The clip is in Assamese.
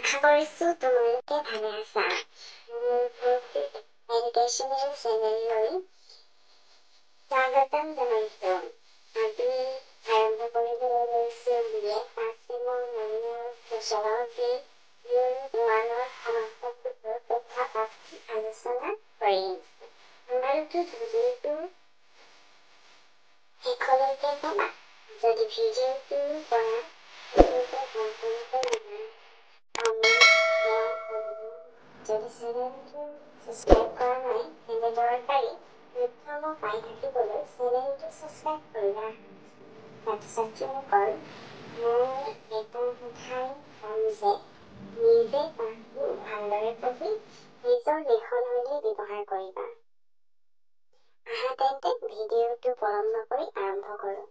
আশা কৰিছোঁ তোমালোকে ভালে আছা। এডুকেশ্যনেল চেনেললৈ স্বাগতম জনাইছোঁ। আজি আৰম্ভ কৰিবলৈ লৈছোঁ BA ফাৰ্ষ্ট চেমৰ মেনুৱেল ছ'চিয়লজি ইউনিট 1ৰ সমস্ত সূত্ৰ তথা পাঠটি আলোচনা কৰিম। তোমালোকে ভিডিঅ'টো শেষলৈকে চাবা। যদি ভিডিঅ'টো পৰা ভিডিঅ'টো সম্পূৰ্ণকৈ নহয়, যদি চেনেলটো ছাবস্ক্ৰাইব কৰা নাই তেন্তে দৰকাৰী তথ্যসমূহ পাই থাকিবলৈ চেনেলটো ছাবস্ক্ৰাইব কৰিবা। ছাত্ৰ-ছাত্ৰীসকল, মই এটা কথাই ক'ম যে নিজে পাঠবোৰ ভালদৰে পঢ়ি নিজৰ লিখনিলৈ ব্যৱহাৰ কৰিবা। আহা তেন্তে ভিডিঅ'টো পলম নকৰি আৰম্ভ কৰোঁ।